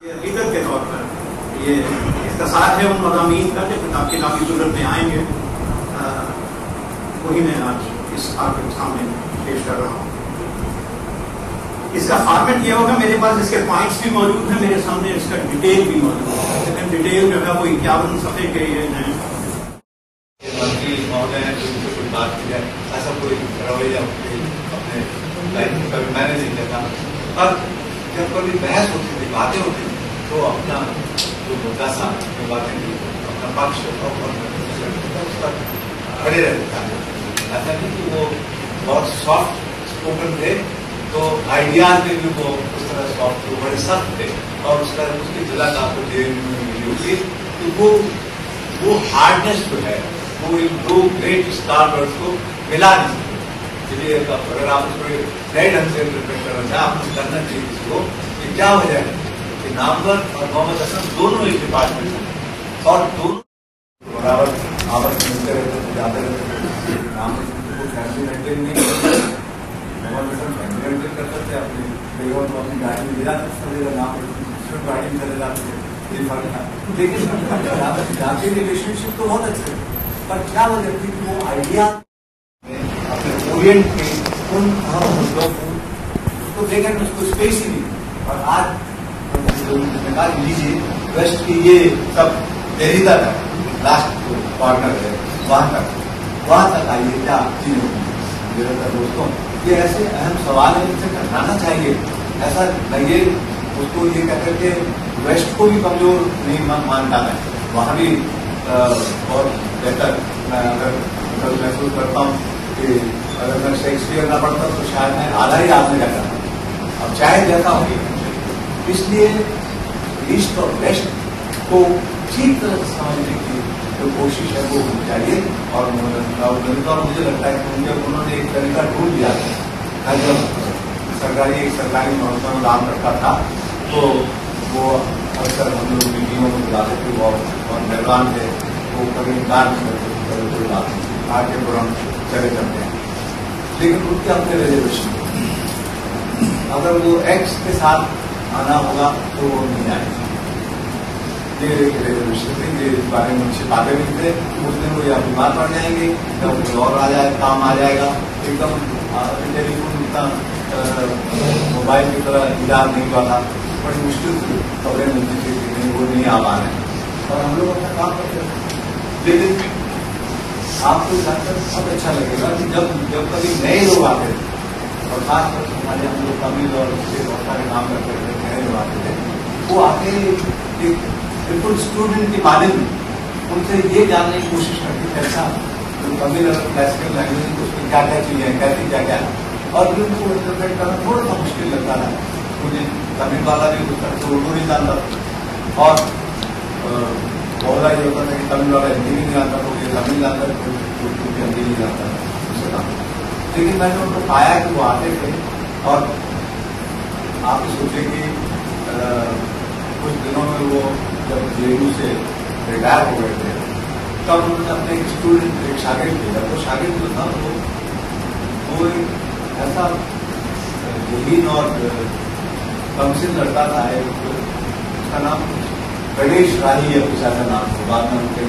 Leader کے طور پر یہ اختصار ہے ان مضامین کا جو کتابی صورت میں آئیں گے، وہی میں آج اس آپ کے سامنے پیش کر رہا ہوں۔ اس کا فارمیٹ یہ ہوگا، میرے پاس اس کے پوائنٹس بھی موجود ہیں، میرے سامنے اس کا ڈیٹیل بھی موجود ہے، لیکن ڈیٹیل جو ہے وہ 51 صفحے کے یہ ہیں۔ منتری مہودے ہیں جو کوئی بات کی جائے، ایسا کوئی رویہ اپنے لائف میں کبھی میں نے نہیں دیکھا، پر جب کبھی بحث ہوتی تھی، باتیں ہوتی تھی تو اپنا جو مدعا تھا جو باتیں تھی اپنا پکش اس پر کھڑے رہتے تھے۔ ایسا نہیں کہ وہ بہت سافٹ اسپوکن تھے، تو آئیڈیاز میں بھی وہ اس طرح سافٹ تھے، بڑے سخت تھے، اور اس کی جگہ آپ کو جیل میں ملی ہوگی تو وہ ہارڈنیس جو ہے وہ ان دو گریٹ اسٹار ورڈس کو ملا نہیں سکتے۔ چلیے اگر آپ اس کو نئے ڈھنگ سے انٹرپریٹ کرنا چاہیں، آپ کو کرنا چاہیے کسی کو کہ کیا وجہ ہے کہ نامور اور محمد حسن دونوں ایک ڈپارٹمنٹ ہیں اور دونوں برابر آپس میں ملتے رہتے تھے، جاتے رہتے تھے۔ نامور کو فیملی مینٹین نہیں کرتے، محمد حسن فیملی مینٹین کرتے تھے، اپنی بیگم کو اپنی گاڑی میں لے جاتے تھے، نامور گاڑی میں چلے جاتے تھے۔ یہ فرق تھا، لیکن ذاتی ریلیشن شپ تو بہت اچھے، پر کیا وجہ تھی کہ وہ آئیڈیا اپنے اورینٹ کے ان اہم مدعوں کو دیکھیں اس کو اسپیس ہی نہیں۔ اور آج نکال لیجیے ویسٹ کی یہ سب دہلی تک ہے، لاسٹ کارنر ہے، وہاں تک آئیے کیا چیز ہوگی۔ دوستوں یہ ایسے اہم سوال ہے جن سے ٹکرانا چاہیے، ایسا لگے اس کو یہ کہہ کر کے ویسٹ کو بھی کمزور نہیں مانتا ہے، وہاں بھی بہت بہتر۔ میں اگر محسوس کرتا ہوں کہ اگر میں شیکسپیئر نہ پڑھتا تو شاید میں آدھا ہی آدمی رہتا ہوں، اب چاہے جیسا ہوگی۔ اس لیے ایسٹ اور ویسٹ کو ٹھیک طرح سے سمجھنے کی جو کوشش ہے وہ ہونی چاہیے، اور مجھے لگتا ہے کہ جب انہوں نے ایک طریقہ ڈھونڈ دیا ہے، جب سرکاری محکمہ میں کام کرتا تھا تو وہ اکثر ہم لوگ میٹنگوں میں بلاتے تھے، وہ اور مہربان تھے، وہ کبھی انکار نہیں کرتے تھے، کوئی بات نہیں آ کے پورا چلے جاتے ہیں، لیکن ان کے اپنے ریزرویشن اگر وہ ایکس کے ساتھ آنا ہوگا تو وہ نہیں آئے گا۔ یہ ایک ریزرویشن تھے، یہ اس بارے میں اچھی باتیں نہیں تھے، اس دن وہ یا بیمار پڑ جائیں گے یا کوئی اور آ جائے کام آ جائے گا، ایک دم ٹیلی فون اتنا موبائل کی طرح ایجاد نہیں ہوا تھا، بڑی مشکل سے خبریں ملتی تھی کہ نہیں وہ نہیں آ پا رہے ہیں، اور ہم لوگ اپنا کام کرتے ہیں۔ لیکن آپ کو جان کر بہت اچھا لگے گا کہ جب کبھی نئے لوگ آتے تھے، اور خاص طور سے ہمارے ہم لوگ تمل اور اس سے بہت سارے کام کرتے تھے، نئے لوگ آتے تھے، وہ آ کے ایک بالکل اسٹوڈنٹ کی مانند ان سے یہ جاننے کی کوشش کرتے تھے ایسا جو تمل اور کلاسیکل لینگویج اس میں کیا کیا چیزیں ہیں، کیسی کیا کیا ہے، اور پھر ان کو انٹرپریٹ کرنا تھوڑا سا مشکل لگتا تھا۔ مجھے تمل والا بھی کچھ طرح سے اردو نہیں جانتا تھا، اور بہت یہ ہوتا تھا کہ تمل والا ہندی بھی نہیں آتا تو یہ تمل جانتا ہے، ہندی نہیں جانتا اس سے کام۔ لیکن میں نے ان کو پایا کہ وہ آتے تھے، اور آپ سوچیں کہ کچھ دنوں میں وہ جب جے یو سے ریٹائر ہو گئے تھے تب انہوں نے اپنے ایک اسٹوڈنٹ ایک شاگرد بھیجا، تو شاگرد جو تھا وہ ایک ایسا ذہین اور کمسن لڑکا تھا، اس کا نام گنیش راہی ہے، کچھ ایسا نام تھا، بعد میں ان کے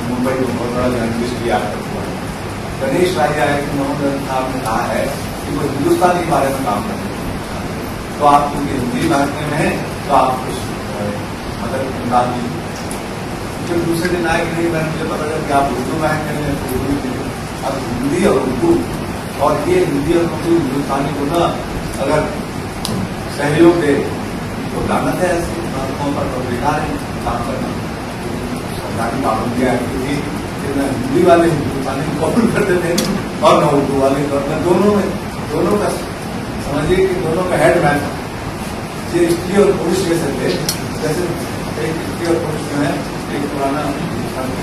ممبئی میں بہت بڑا لینگویسٹ بھی آیا ہوا ہے۔ گنیش راہی آئے کہ محمد صاحب نے کہا ہے کہ وہ ہندوستان کے بارے میں کام کرتے ہیں، تو آپ کیونکہ ہندی محکمے میں ہیں تو آپ کچھ مدد امداد دیجیے۔ پھر دوسرے دن آئے کہ نہیں، میں مجھے پتا چلا کہ آپ اردو محکمے میں تو اردو دیجیے۔ اب ہندی اور اردو، اور یہ ہندی اور اردو ہندوستانی کو نہ اگر سہیوگ دے تو لعنت ہے ایسے محکموں پر، تو بیکار ہے کام کرنا۔ سرکاری پابندیاں ایسی تھی کہ نہ ہندی والے ہندوستانی قبول کرتے تھے اور نہ اردو والے، میں دونوں کا سمجھیے کہ دونوں کا ہیڈ مین تھا۔ یہ اسٹری اور پولیس لے سکتے، جیسے ایک اسٹری اور پولیس میں ہے ایک پرانا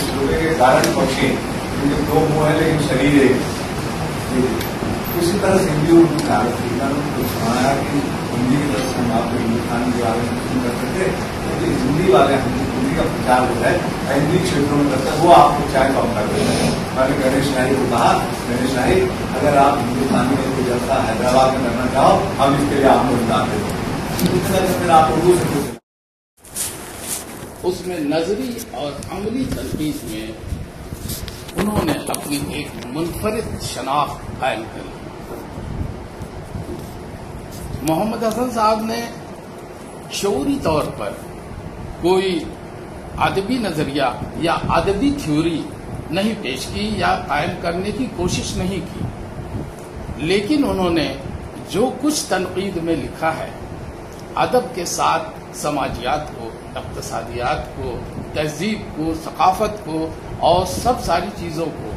شعبے کے گارن پکشی ان کے دو منہ ہیں لیکن شریر ایک، اسی طرح سے ہندی اردو کی حالت تھی۔ میں نے ان کو سنایا کہ ہندی کی طرف سے ہم آپ کو ہندوستان کے بارے میں سن کر سکتے، لیکن ہندی والے ہندی کا پرچار ہوتا ہے ہندی چھیتروں میں کرتا ہے، وہ آپ کو چائے کام کر دیتا ہے۔ میں نے گنیش راہی کو کہا، گنیش راہی اگر آپ ہندوستانی میں کوئی جلسہ حیدرآباد میں کرنا چاہو ہم اس کے لیے آپ کو امداد دیتے ہیں۔ پھر آپ اردو سے پوچھیں. اس میں نظری اور عملی تنقید میں انہوں نے اپنی ایک منفرد شناخت قائم کری. محمد حسن صاحب نے شعوری طور پر کوئی ادبی نظریہ یا ادبی تھیوری نہیں پیش کی یا قائم کرنے کی کوشش نہیں کی، لیکن انہوں نے جو کچھ تنقید میں لکھا ہے ادب کے ساتھ سماجیات کو، اقتصادیات کو، تہذیب کو، ثقافت کو اور سب ساری چیزوں کو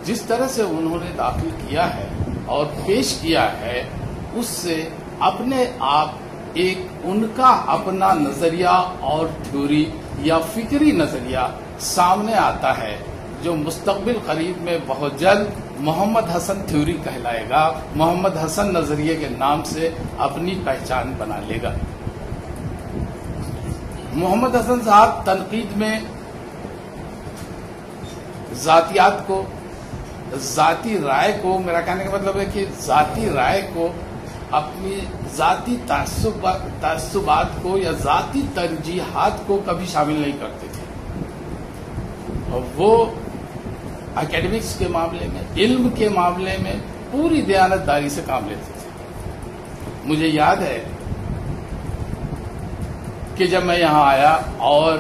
جس طرح سے انہوں نے داخل کیا ہے اور پیش کیا ہے، اس سے اپنے آپ ایک ان کا اپنا نظریہ اور تھیوری یا فکری نظریہ سامنے آتا ہے جو مستقبل قریب میں بہت جلد محمد حسن تھیوری کہلائے گا، محمد حسن نظریے کے نام سے اپنی پہچان بنا لے گا. محمد حسن صاحب تنقید میں ذاتیات کو، ذاتی رائے کو، میرا کہنے کا مطلب ہے کہ ذاتی رائے کو، اپنی ذاتی تعصبات کو یا ذاتی ترجیحات کو کبھی شامل نہیں کرتے تھے. اور وہ اکیڈمکس کے معاملے میں، علم کے معاملے میں پوری دیانتداری سے کام لیتے تھے. مجھے یاد ہے کہ جب میں یہاں آیا اور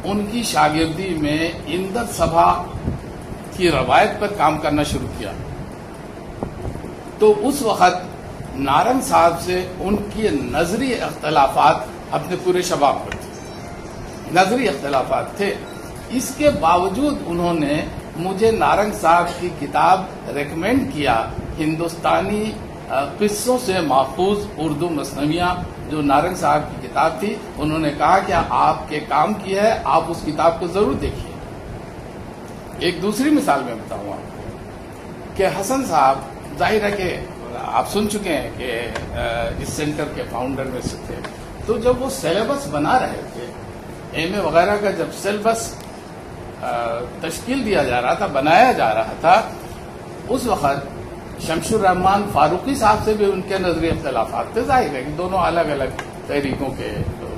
ان کی شاگردی میں اندر سبھا کی روایت پر کام کرنا شروع کیا تو اس وقت نارنگ صاحب سے ان کی نظری اختلافات اپنے پورے شباب پر تھے، نظری اختلافات تھے. اس کے باوجود انہوں نے مجھے نارنگ صاحب کی کتاب ریکمینڈ کیا، ہندوستانی قصوں سے محفوظ اردو مثنویاں، جو نارنگ صاحب کی کتاب تھی. انہوں نے کہا کہ آپ کے کام کی ہے، آپ اس کتاب کو ضرور دیکھیے. ایک دوسری مثال میں بتاؤں آپ کو کہ حسن صاحب ظاہر ہے کہ آپ سن چکے ہیں کہ اس سینٹر کے فاؤنڈر میں سے تھے. تو جب وہ سیلیبس بنا رہے تھے، ایم اے وغیرہ کا جب سیلیبس تشکیل دیا جا رہا تھا، بنایا جا رہا تھا، اس وقت شمس الرحمان فاروقی صاحب سے بھی ان کے نظری اختلافات تھے. ظاہر ہے کہ دونوں الگ الگ تحریکوں کے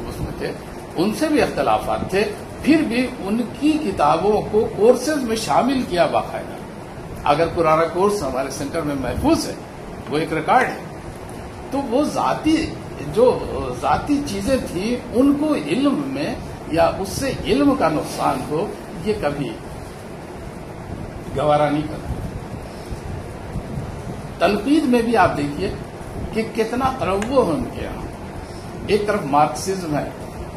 اس میں تھے، ان سے بھی اختلافات تھے. پھر بھی ان کی کتابوں کو کورسز میں شامل کیا باقاعدہ. اگر پرانا کورس ہمارے سینٹر میں محفوظ ہے، وہ ایک ریکارڈ ہے. تو وہ ذاتی چیزیں تھیں، ان کو علم میں یا اس سے علم کا نقصان ہو، یہ کبھی گوارا نہیں کرتا. تنقید میں بھی آپ دیکھیے کہ کتنا تنوع ہے ان کے یہاں. ایک طرف مارکسزم ہے،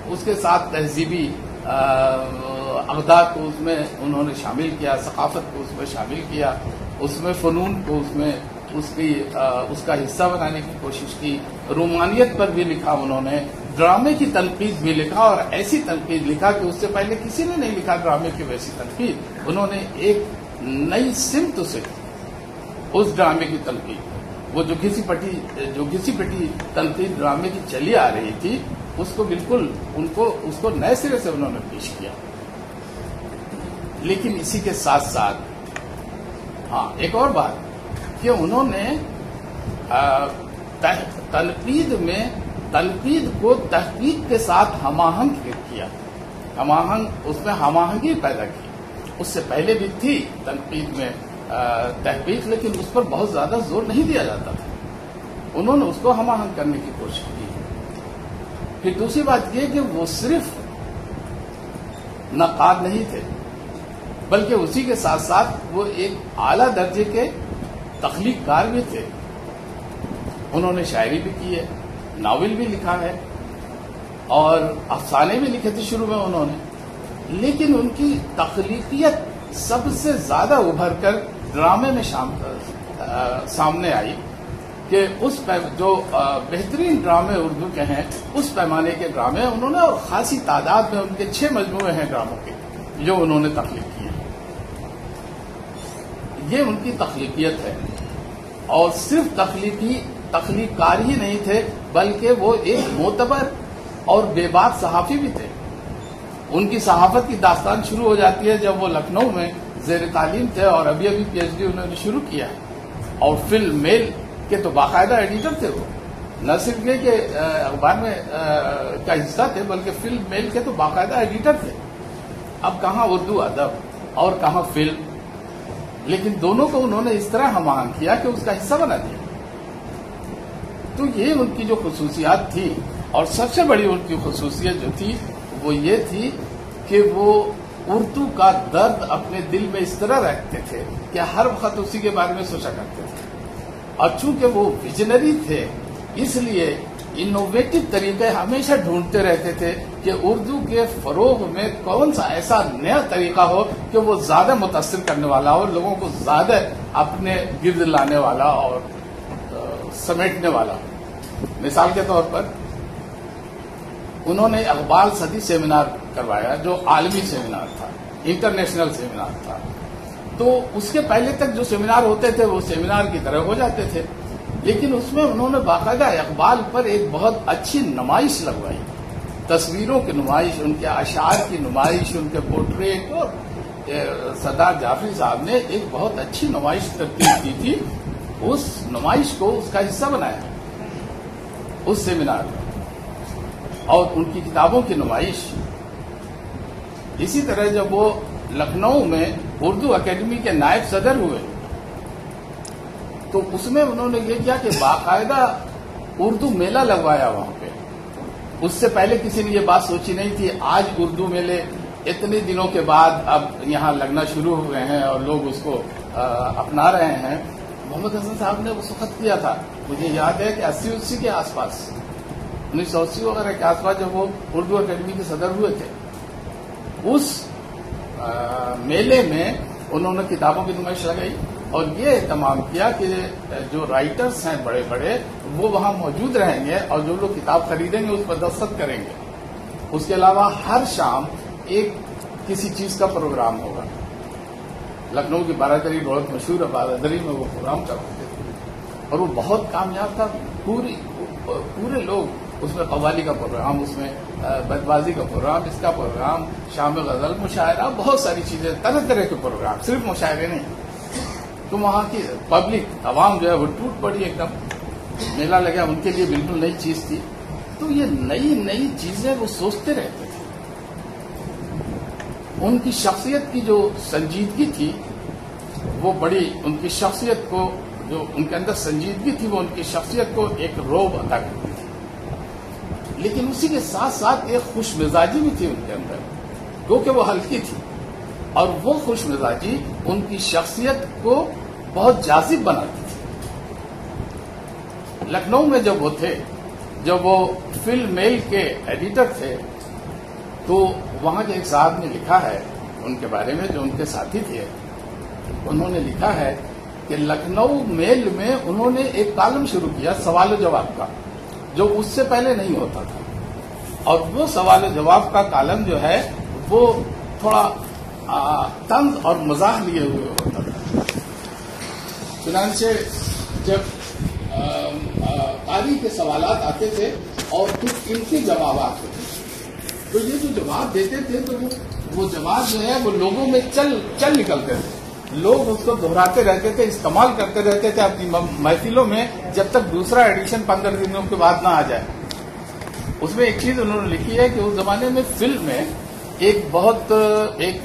اس کے ساتھ تہذیبی اقدار کو اس میں انہوں نے شامل کیا، ثقافت کو اس میں شامل کیا، اس میں فنون کو اس کا حصہ بنانے کی کوشش کی. رومانیت پر بھی لکھا انہوں نے، ڈرامے کی تنقید بھی لکھا، اور ایسی تنقید لکھا کہ اس سے پہلے کسی نے نہیں لکھا ڈرامے کی ویسی تنقید. انہوں نے ایک نئی سمت سے اس ڈرامے کی تنقید، وہ جو گھسی پٹی تنقید ڈرامے کی چلی آ رہی تھی، اس کو بالکل اس کو نئے سرے سے انہوں نے پیش کیا. لیکن اسی کے ساتھ ساتھ ایک اور بات کہ انہوں نے تنقید کو تحقیق کے ساتھ ہم آہنگ کیا، اس میں ہم آہنگی پیدا کی. اس سے پہلے بھی تھی تنقید میں تحقیق، لیکن اس پر بہت زیادہ زور نہیں دیا جاتا تھا. انہوں نے اس کو ہم آہنگ کرنے کی کوشش کی. پھر دوسری بات یہ کہ وہ صرف نقاد نہیں تھے، بلکہ اسی کے ساتھ ساتھ وہ ایک اعلیٰ درجے کے تخلیق کار بھی تھے. انہوں نے شاعری بھی کی ہے، ناول بھی لکھا ہے، اور افسانے بھی لکھے تھے شروع میں انہوں نے. لیکن ان کی تخلیقیت سب سے زیادہ ابھر کر ڈرامے میں سامنے آئی کہ جو بہترین ڈرامے اردو کے ہیں، اس پیمانے کے ڈرامے انہوں نے، اور خاصی تعداد میں ان کے 6 مجموعے ہیں ڈراموں کے جو انہوں نے تخلیق کیے. یہ ان کی تخلیقیت ہے. اور صرف تخلیق کار ہی نہیں تھے، بلکہ وہ ایک معتبر اور بے بات صحافی بھی تھے. ان کی صحافت کی داستان شروع ہو جاتی ہے جب وہ لکھنؤ میں زیر تعلیم تھے، اور ابھی PhD انہوں نے شروع کیا ہے. اور فلم میل کے تو باقاعدہ ایڈیٹر تھے وہ. نہ صرف یہ کہ اخبار میں کا حصہ تھے بلکہ فلم میل کے تو باقاعدہ ایڈیٹر تھے. اب کہاں اردو ادب اور کہاں فلم، لیکن دونوں کو انہوں نے اس طرح ہم آہنگ کیا کہ اس کا حصہ بنا دیا. تو یہ ان کی جو خصوصیات تھی، اور سب سے بڑی ان کی خصوصیت جو تھی وہ یہ تھی کہ وہ اردو کا درد اپنے دل میں اس طرح رکھتے تھے کہ ہر وقت اسی کے بارے میں سوچا کرتے تھے. اور چونکہ وہ ویژنری تھے اس لیے انوویٹو طریقے ہمیشہ ڈھونڈتے رہتے تھے کہ اردو کے فروغ میں کون سا ایسا نیا طریقہ ہو کہ وہ زیادہ متاثر کرنے والا ہو، لوگوں کو زیادہ اپنے گرد لانے والا اور سمیٹنے والا. مثال کے طور پر انہوں نے اقبال صدی سیمینار کروایا جو عالمی سیمینار تھا، انٹرنیشنل سیمینار تھا. تو اس کے پہلے تک جو سیمینار ہوتے تھے وہ سیمینار کی طرح ہو جاتے تھے، لیکن اس میں انہوں نے باقاعدہ اقبال پر ایک بہت اچھی نمائش لگوائی، تصویروں کی نمائش، ان کے اشعار کی نمائش، ان کے پورٹریٹ. اور سردار جعفری صاحب نے ایک بہت اچھی نمائش ترتیب کی تھی، اس نمائش کو اس کا حصہ بنایا اس سیمینار میں، اور ان کی کتابوں کی نمائش. اسی طرح جب وہ لکھنؤ میں اردو اکیڈمی کے نائب صدر ہوئے تو اس میں انہوں نے یہ کیا کہ باقاعدہ اردو میلہ لگوایا وہاں پہ. اس سے پہلے کسی نے یہ بات سوچی نہیں تھی. آج اردو میلے اتنے دنوں کے بعد اب یہاں لگنا شروع ہوئے ہیں اور لوگ اس کو اپنا رہے ہیں. محمد حسن صاحب نے اس وقت کیا تھا، مجھے یاد ہے کہ 80 کے آس پاس، 1980 وغیرہ کے آس پاس جب وہ اردو اکیڈمی کے صدر ہوئے تھے، اس میلے میں انہوں نے کتابوں کی نمائش لگائی اور یہ اہتمام کیا کہ جو رائٹرز ہیں بڑے بڑے وہ وہاں موجود رہیں گے اور جو لوگ کتاب خریدیں گے اس پر دستخط کریں گے. اس کے علاوہ ہر شام ایک کسی چیز کا پروگرام ہوگا. لکھنؤ کی بارادری بہت مشہور ہے، بارادری میں وہ پروگرام کرتے تھے اور وہ بہت کامیاب تھا. پورے لوگ اس میں قوالی کا پروگرام، اس میں بدبازی کا پروگرام، اس کا پروگرام، شام غزل، مشاعرہ، بہت ساری چیزیں، طرح طرح کے پروگرام، صرف مشاعرے نہیں. تو وہاں کی پبلک عوام جو ہے وہ ٹوٹ پڑی ایک دم. میلہ لگا، ان کے لیے بالکل نئی چیز تھی. تو یہ نئی چیزیں وہ سوچتے رہتے تھے. ان کی شخصیت کی جو سنجیدگی تھی وہ بڑی، ان کی شخصیت کو، جو ان کے اندر سنجیدگی تھی وہ ان کی شخصیت کو ایک روب عطا کرتی تھی. لیکن اسی کے ساتھ ساتھ ایک خوش مزاجی بھی تھی ان کے اندر، کیونکہ وہ ہلکی تھی، اور وہ خوش مزاجی ان کی شخصیت کو بہت جاذب بناتی تھی. لکھنؤ میں جب وہ تھے، جب وہ فلم میل کے ایڈیٹر تھے، تو وہاں کے ایک صاحب نے لکھا ہے ان کے بارے میں جو ان کے ساتھی تھے. انہوں نے لکھا ہے کہ لکھنؤ میل میں انہوں نے ایک کالم شروع کیا سوال و جواب کا، جو اس سے پہلے نہیں ہوتا تھا. اور وہ سوال و جواب کا کالم جو ہے وہ تھوڑا طنز اور مزاح لیے ہوئے ہوتا تھا. چنانچہ جب قاری کے سوالات آتے تھے اور کچھ ان کے جوابات ہوتے تھے، تو یہ جو جواب دیتے تھے تو وہ جواب جو ہے وہ لوگوں میں چل نکلتے تھے. لوگ اس کو دہراتے رہتے تھے، استعمال کرتے رہتے تھے اپنی محفلوں میں، جب تک دوسرا ایڈیشن 15 دنوں کے بعد نہ آ جائے. اس میں ایک چیز انہوں نے لکھی ہے کہ اس زمانے میں فلم میں ایک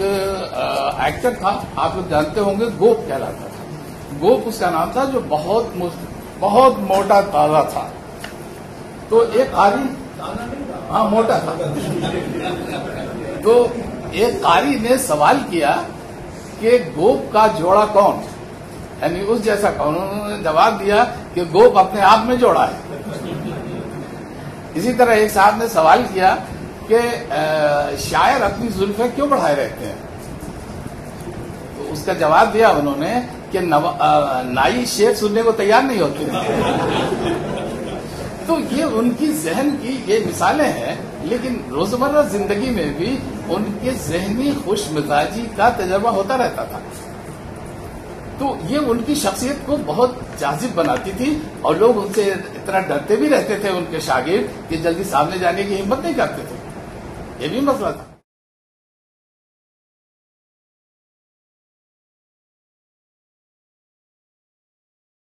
ایکٹر تھا، آپ لوگ جانتے ہوں گے، گوپ کہلاتا تھا. گوپ اس کا نام تھا، جو بہت موٹا تازہ تھا. تو ایک قاری، ہاں موٹا تھا، تو ایک قاری نے سوال کیا کہ گوپ کا جوڑا کون، یعنی اس جیسا کون. انہوں نے جواب دیا کہ گوپ اپنے آپ میں جوڑا ہے. اسی طرح ایک صاحب نے سوال کیا کہ شاعر اپنی زلفیں کیوں بڑھائے رہتے ہیں. تو اس کا جواب دیا انہوں نے کہ نائی شعر سننے کو تیار نہیں ہوتے. تو یہ ان کی ذہن کی یہ مثالیں ہیں، لیکن روزمرہ زندگی میں بھی ان کے ذہنی خوش مزاجی کا تجربہ ہوتا رہتا تھا. تو یہ ان کی شخصیت کو بہت جاذب بناتی تھی، اور لوگ ان سے اتنا ڈرتے بھی رہتے تھے ان کے شاگرد کہ جلدی سامنے جانے کی ہمت نہیں کرتے تھے. یہ بھی مسئلہ تھا.